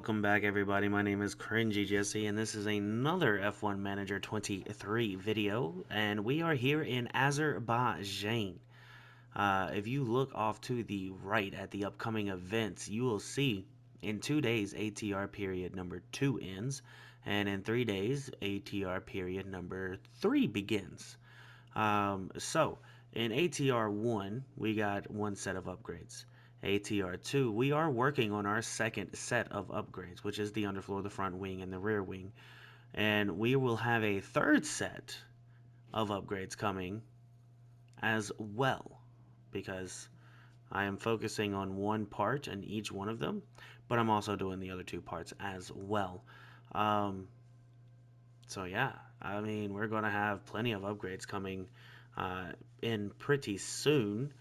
Welcome back everybody, my name is CringeyJesse and this is another F1 Manager 23 video, and we are here in Azerbaijan. If you look off to the right at the upcoming events, you will see in 2 days ATR period number 2 ends, and in 3 days ATR period number 3 begins. So in ATR 1 we got one set of upgrades. ATR 2, we are working on our second set of upgrades, which is the underfloor, the front wing, and the rear wing. And we will have a third set of upgrades coming as well, because I am focusing on one part in each one of them, but I'm also doing the other two parts as well. Um, so yeah, I mean, we're going to have plenty of upgrades coming in pretty soon.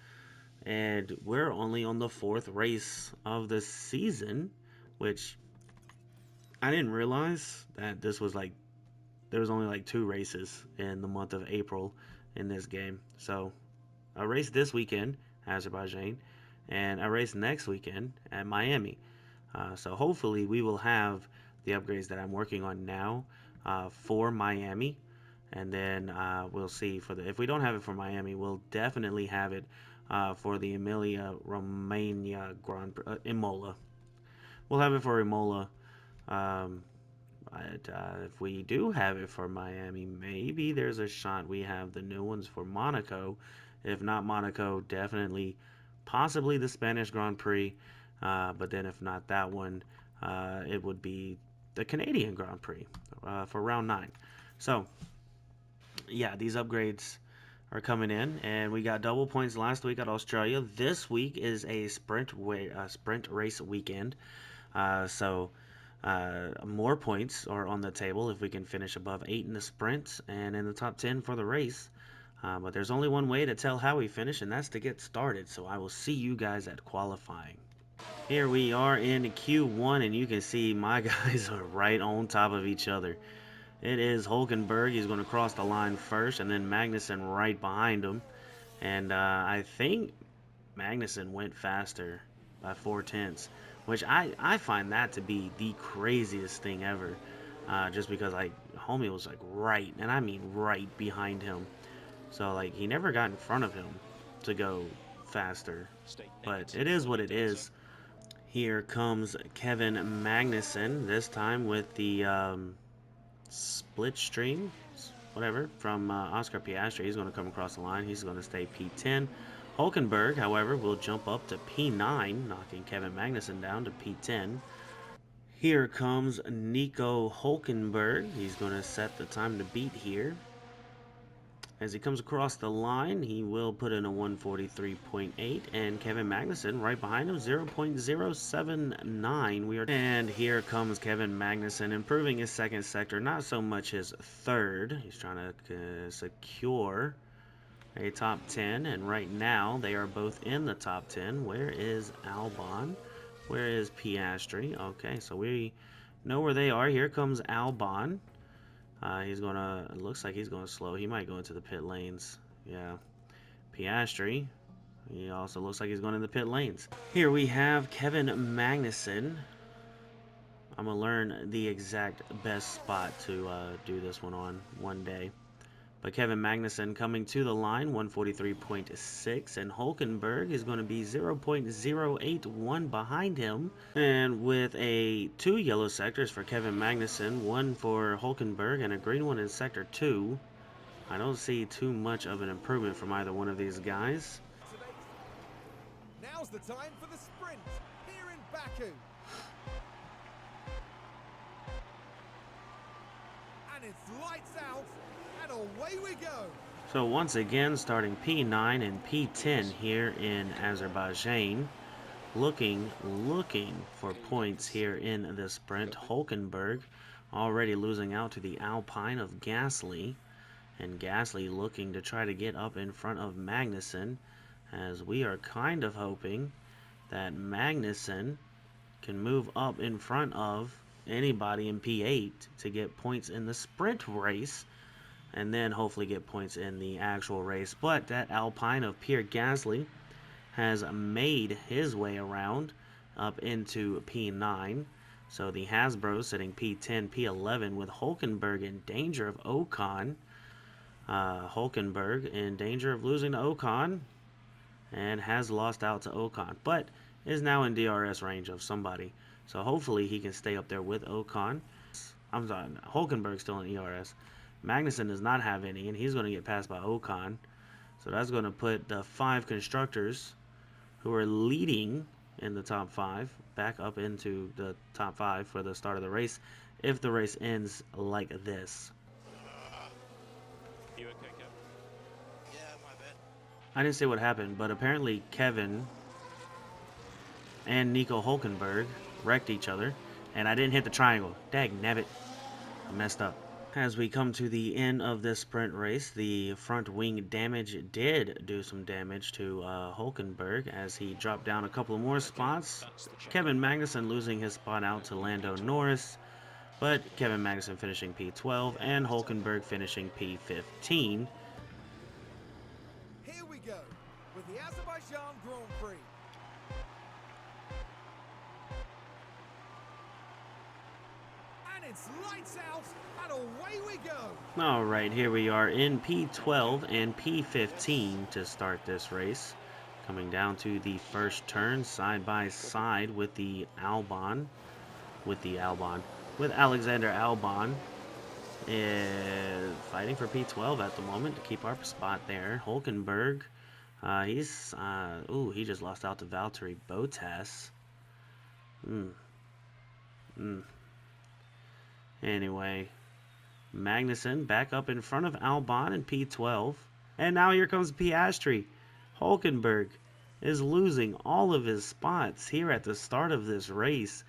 And we're only on the fourth race of the season, which I didn't realize that this was like there was only like 2 races in the month of April in this game. So a race this weekend, Azerbaijan, and a race next weekend at Miami. So hopefully we will have the upgrades that I'm working on now for Miami, and then we'll see for the if we don't have it for Miami, we'll definitely have it for the Emilia Romagna Grand Imola. We'll have it for Imola. Um, but if we do have it for Miami, maybe there's a shot we have the new ones for Monaco. If not Monaco, definitely, possibly the Spanish Grand Prix. But then if not that one, it would be the Canadian Grand Prix for round 9. So yeah, these upgrades are coming in, and we got double points last week at Australia. This week is a sprint race weekend, so more points are on the table if we can finish above 8 in the sprint and in the top 10 for the race. But there's only one way to tell how we finish, and that's to get started. So I will see you guys at qualifying. Here we are in Q1, and you can see my guys are right on top of each other. It is Hulkenberg. He's going to cross the line first, and then Magnussen right behind him. And I think Magnussen went faster by 4 tenths, which I find that to be the craziest thing ever. Just because like homie was like right, and I mean right behind him. So like he never got in front of him to go faster. But it is what it is. Here comes Kevin Magnussen, this time with the split stream, whatever, from Oscar Piastri. He's going to come across the line. He's going to stay P10. Hulkenberg, however, will jump up to P9, knocking Kevin Magnussen down to P10. Here comes Nico Hulkenberg. He's going to set the time to beat here. As he comes across the line, he will put in a 143.8, and Kevin Magnussen right behind him, 0.079. And here comes Kevin Magnussen, improving his second sector, not so much his third. He's trying to secure a top 10, and right now they are both in the top 10. Where is Albon? Where is Piastri? Okay, so we know where they are. Here comes Albon. He's gonna. It looks like he's gonna slow. He might go into the pit lanes. Yeah. Piastri. He also looks like he's going in the pit lanes. Here we have Kevin Magnussen. I'm gonna learn the exact best spot to do this one on one day. But Kevin Magnussen coming to the line, 143.6, and Hulkenberg is going to be 0.081 behind him. And with two yellow sectors for Kevin Magnussen, one for Hulkenberg, and a green one in sector 2, I don't see too much of an improvement from either one of these guys. Now's the time for the sprint here in Baku. And it's lights out. And away we go. So once again, starting P9 and P10 here in Azerbaijan, looking for points here in the sprint. Hulkenberg already losing out to the Alpine of Gasly, and Gasly looking to try to get up in front of Magnussen, as we are kind of hoping that Magnussen can move up in front of anybody in P8 to get points in the sprint race, and then hopefully get points in the actual race. But that Alpine of Pierre Gasly has made his way around up into P9, So the Hasbro sitting P10, P11 with Hulkenberg in danger of Ocon. Hulkenberg in danger of losing to Ocon and has lost out to Ocon, but is now in DRS range of somebody. So hopefully he can stay up there with Ocon. I'm sorry, Hulkenberg's still in ERS. Magnussen does not have any, and he's going to get passed by Ocon. So that's going to put the 5 constructors who are leading in the top 5 back up into the top 5 for the start of the race if the race ends like this. You okay, Kev? Yeah, my bad. I didn't say what happened, but apparently Kevin and Nico Hulkenberg wrecked each other, and I didn't hit the triangle. Dag nabbit. I messed up. As we come to the end of this sprint race, the front wing damage did do some damage to Hulkenberg as he dropped down a couple more spots. Kevin Magnussen losing his spot out to Lando Norris, but Kevin Magnussen finishing P12 and Hulkenberg finishing P15. Here we go with the Azerbaijan Grand Prix. And it's lights out and away we go. Alright, here we are in P12 and P15 to start this race. Coming down to the first turn, side by side with Alexander Albon, is fighting for P12 at the moment to keep our spot there. Hulkenberg, he just lost out to Valtteri Bottas. Anyway, Magnussen back up in front of Albon in P12. And now here comes Piastri. Hulkenberg is losing all of his spots here at the start of this race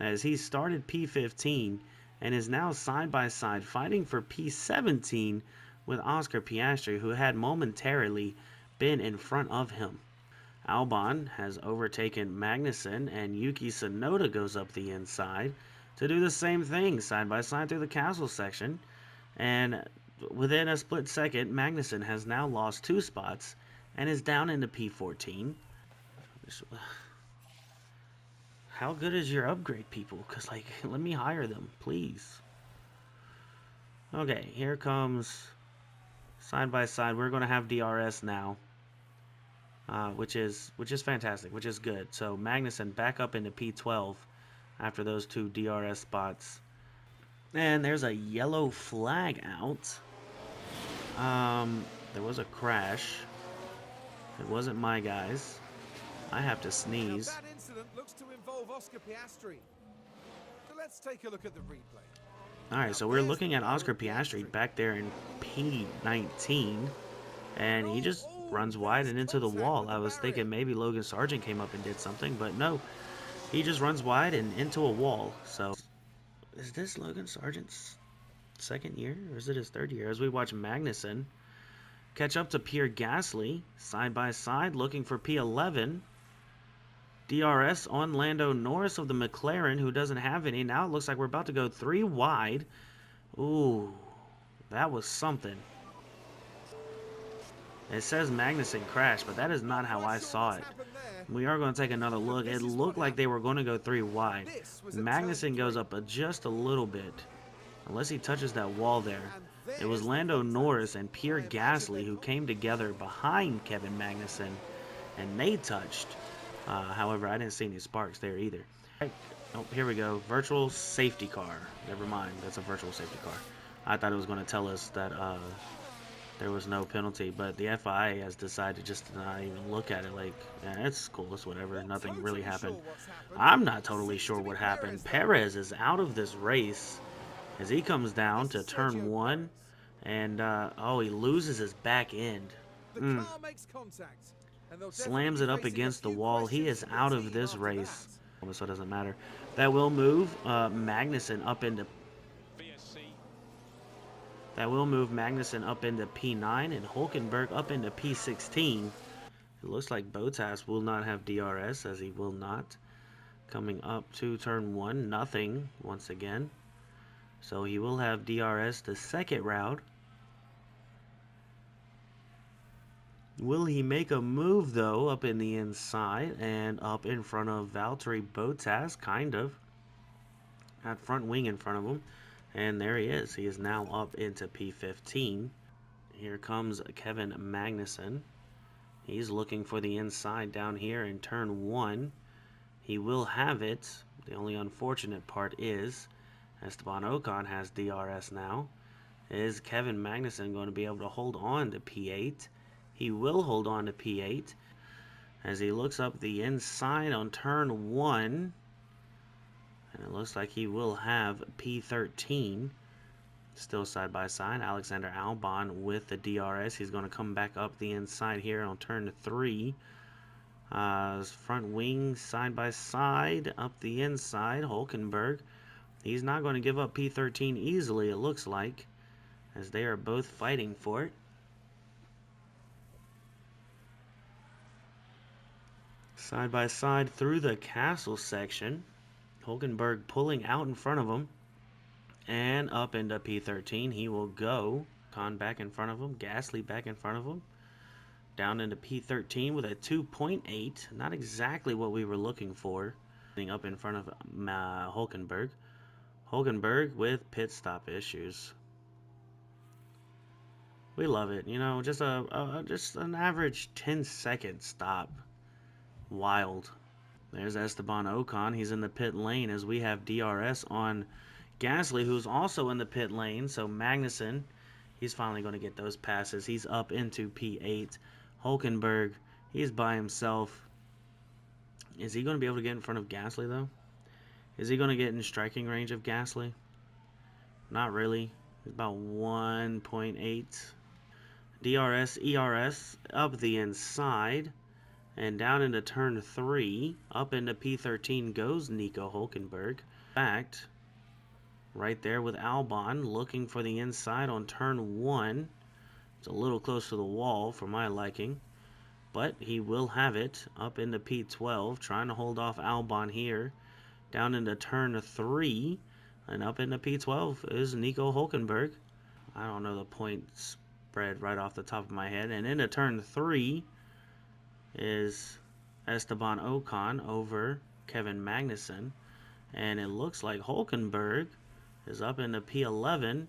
as he started P15 and is now side by side fighting for P17 with Oscar Piastri, who had momentarily been in front of him. Albon has overtaken Magnussen, and Yuki Tsunoda goes up the inside to do the same thing side by side through the castle section. And within a split second, Magnussen has now lost 2 spots and is down into P14. How good is your upgrade, people? Because, like, let me hire them, please. Okay, here comes side by side. We're going to have DRS now, which is fantastic, which is good. So Magnussen back up into P12 after those 2 DRS spots. And there's a yellow flag out. There was a crash. It wasn't my guys. I have to sneeze. Now that incident looks to involve Oscar Piastri. So let's take a look at the replay. Alright, so we're looking at Oscar Piastri back there in P19. And he just runs wide and into the wall. I was thinking maybe Logan Sargent came up and did something, but no. He just runs wide and into a wall. So, is this Logan Sargent's second year, or is it his third year? As we watch Magnussen catch up to Pierre Gasly, side by side, looking for P11. DRS on Lando Norris of the McLaren, who doesn't have any. Now it looks like we're about to go 3 wide. Ooh, that was something. It says Magnussen crashed, but that is not how I saw it. We are going to take another look. It looked like they were going to go 3 wide. Magnussen goes up just a little bit. Unless he touches that wall there. It was Lando Norris and Pierre Gasly who came together behind Kevin Magnussen, and they touched. However, I didn't see any sparks there either. Oh, here we go. Virtual safety car. Never mind. That's a virtual safety car. I thought it was going to tell us that there was no penalty, but the FIA has decided just to not even look at it. Like, yeah, it's cool. It's whatever. Nothing really happened. I'm not totally sure what happened. Perez is out of this race as he comes down to turn 1, and oh, he loses his back end. Slams it up against the wall. He is out of this race, so it doesn't matter. That will move Magnussen up into P9 and Hulkenberg up into P16. It looks like Bottas will not have DRS, as he will not. Coming up to turn 1, nothing once again. So he will have DRS the second round. Will he make a move, though, up in the inside and up in front of Valtteri Bottas? Kind of. Had front wing in front of him. And there he is. He is now up into P15. Here comes Kevin Magnussen. He's looking for the inside down here in turn 1. He will have it. The only unfortunate part is Esteban Ocon has DRS now. Is Kevin Magnussen going to be able to hold on to P8? He will hold on to P8 as he looks up the inside on turn 1. And it looks like he will have P13. Still side by side. Alexander Albon with the DRS. He's going to come back up the inside here on turn 3. Front wing side by side up the inside. Hulkenberg. He's not going to give up P13 easily, it looks like, as they are both fighting for it. Side by side through the castle section. Hulkenberg pulling out in front of him. And up into P13 he will go. Con back in front of him. Gasly back in front of him. Down into P13 with a 2.8. Not exactly what we were looking for. Up in front of Hulkenberg. Hulkenberg with pit stop issues. We love it. You know, just an average 10-second stop. Wild. There's Esteban Ocon. He's in the pit lane as we have DRS on Gasly, who's also in the pit lane. So Magnussen, he's finally going to get those passes. He's up into P8. Hulkenberg, he's by himself. Is he going to be able to get in front of Gasly, though? Is he going to get in striking range of Gasly? Not really. He's about 1.8. DRS, ERS, up the inside. And down into turn 3, up into P13 goes Nico Hulkenberg. In fact, right there with Albon, looking for the inside on turn 1. It's a little close to the wall for my liking. But he will have it up into P12, trying to hold off Albon here. Down into turn 3, and up into P12 is Nico Hulkenberg. I don't know the point spread right off the top of my head. And into turn 3 is Esteban Ocon over Kevin Magnussen. And it looks like Hulkenberg is up into P11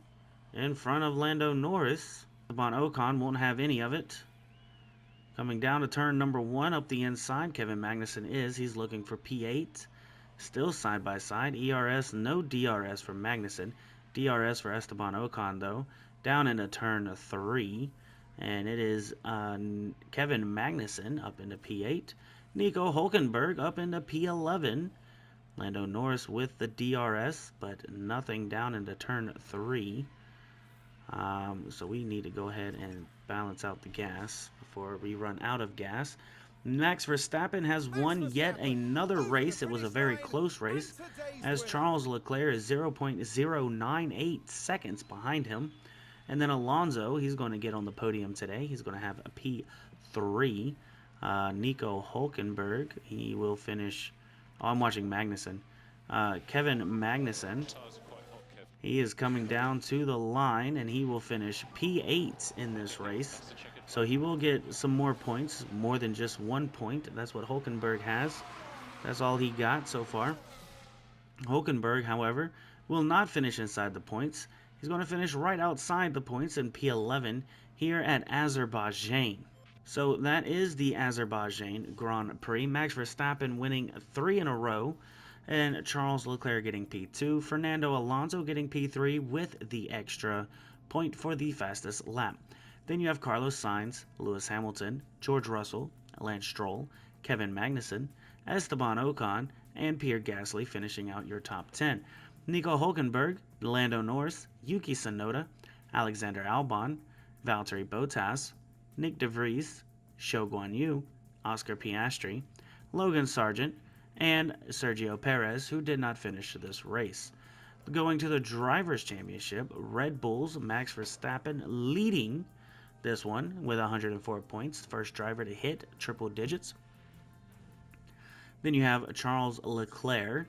in front of Lando Norris. Esteban Ocon won't have any of it. Coming down to turn number 1 up the inside, Kevin Magnussen is. He's looking for P8. Still side by side. ERS, no DRS for Magnussen. DRS for Esteban Ocon, though. Down into turn 3. And it is Kevin Magnussen up into P8. Nico Hulkenberg up into P11. Lando Norris with the DRS, but nothing down into turn 3. So we need to go ahead and balance out the gas before we run out of gas. Max Verstappen has won yet another race. It was a very close race, as Charles Leclerc is 0.098 seconds behind him. And then Alonso, he's going to get on the podium today. He's going to have a P3. Nico Hulkenberg, he will finish. Oh, I'm watching Magnussen. Kevin Magnussen, he is coming down to the line, and he will finish P8 in this race. So he will get some more points, more than just 1 point. That's what Hulkenberg has. That's all he got so far. Hulkenberg, however, will not finish inside the points. He's going to finish right outside the points in P11 here at Azerbaijan. So that is the Azerbaijan Grand Prix. Max Verstappen winning 3 in a row, and Charles Leclerc getting P2. Fernando Alonso getting P3 with the extra point for the fastest lap. Then you have Carlos Sainz, Lewis Hamilton, George Russell, Lance Stroll, Kevin Magnussen, Esteban Ocon, and Pierre Gasly finishing out your top 10. Nico Hulkenberg, Lando Norris, Yuki Tsunoda, Alexander Albon, Valtteri Bottas, Nick De Vries, Zhou Guanyu, Oscar Piastri, Logan Sargent, and Sergio Perez, who did not finish this race. Going to the Drivers' Championship, Red Bull's Max Verstappen leading this one with 104 points. First driver to hit triple digits. Then you have Charles Leclerc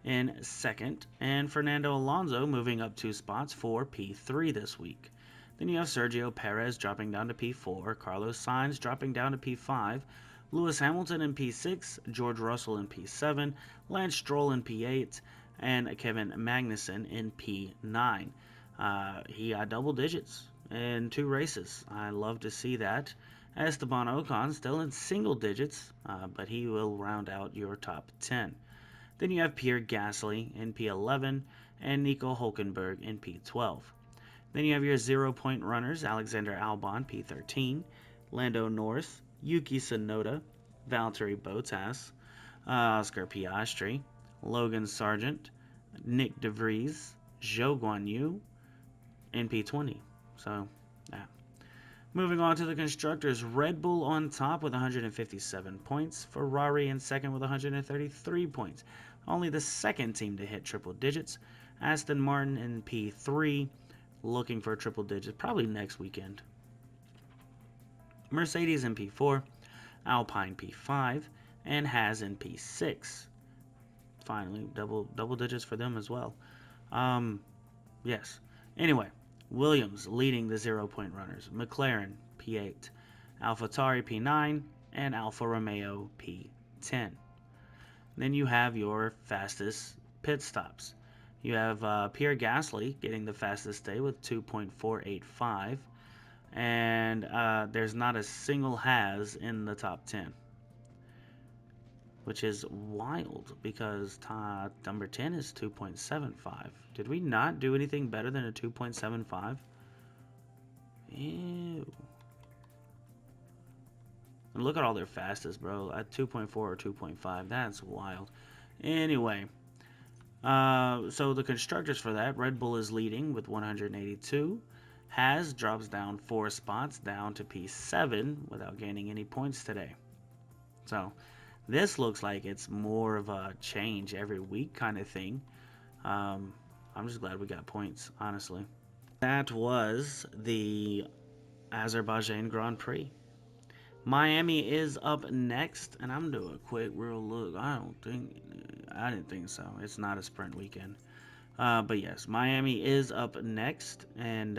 in second, and Fernando Alonso moving up 2 spots for P3 this week. Then you have Sergio Perez dropping down to P4, Carlos Sainz dropping down to P5, Lewis Hamilton in P6, George Russell in P7, Lance Stroll in P8, and Kevin Magnussen in P9. He got double digits in 2 races. I love to see that. Esteban Ocon still in single digits, but he will round out your top 10. Then you have Pierre Gasly in P11 and Nico Hulkenberg in P12. Then you have your 0 point runners: Alexander Albon P13, Lando Norris, Yuki Tsunoda, Valtteri Bottas, Oscar Piastri, Logan Sargent, Nick DeVries, Zhou Guanyu in P20. So, yeah. Moving on to the constructors, Red Bull on top with 157 points, Ferrari in second with 133 points. Only the second team to hit triple digits. Aston Martin in P3, looking for triple digits probably next weekend. Mercedes in P4, Alpine P5, and Haas in P6. Finally, double digits for them as well. Yes. Anyway, Williams leading the 0 point runners. McLaren P8, AlphaTauri P9, and Alfa Romeo P10. Then you have your fastest pit stops. You have Pierre Gasly getting the fastest day with 2.485, and there's not a single Haas in the top 10, which is wild because number 10 is 2.75. Did we not do anything better than a 2.75? Ew. And look at all their fastest, bro. At 2.4 or 2.5. That's wild. Anyway, so the constructors for that, Red Bull is leading with 182. Haas drops down 4 spots down to P7 without gaining any points today. So this looks like it's more of a change every week kind of thing. I'm just glad we got points, honestly. That was the Azerbaijan Grand Prix. Miami is up next, and I'm doing a quick real look. I didn't think so. It's not a sprint weekend. But yes, Miami is up next, and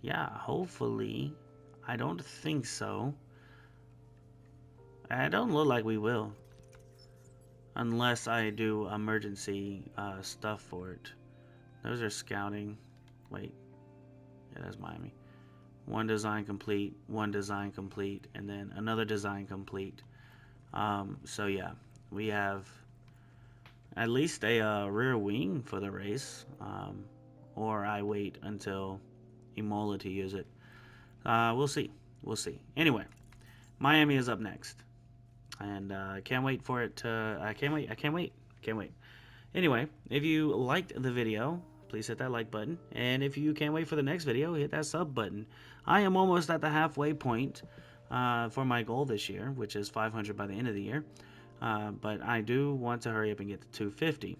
yeah, hopefully, I don't think so. I don't look like we will, unless I do emergency stuff for it. Those are scouting. Wait, yeah, that's Miami. One design complete, and then another design complete. So yeah, we have at least a rear wing for the race, or I wait until Imola to use it. We'll see. We'll see. Anyway, Miami is up next, and I can't wait for it to. I can't wait. I can't wait. Can't wait. Anyway, if you liked the video, please hit that like button. And if you can't wait for the next video, hit that sub button. I am almost at the halfway point for my goal this year, which is 500 by the end of the year. But I do want to hurry up and get to 250.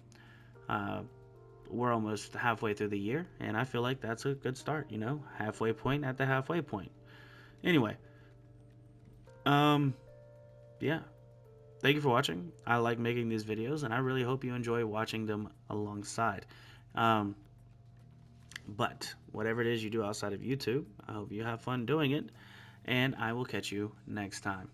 We're almost halfway through the year, and I feel like that's a good start, you know? Halfway point at the halfway point. Anyway, yeah. Thank you for watching. I like making these videos, and I really hope you enjoy watching them alongside. But whatever it is you do outside of YouTube, I hope you have fun doing it, and I will catch you next time.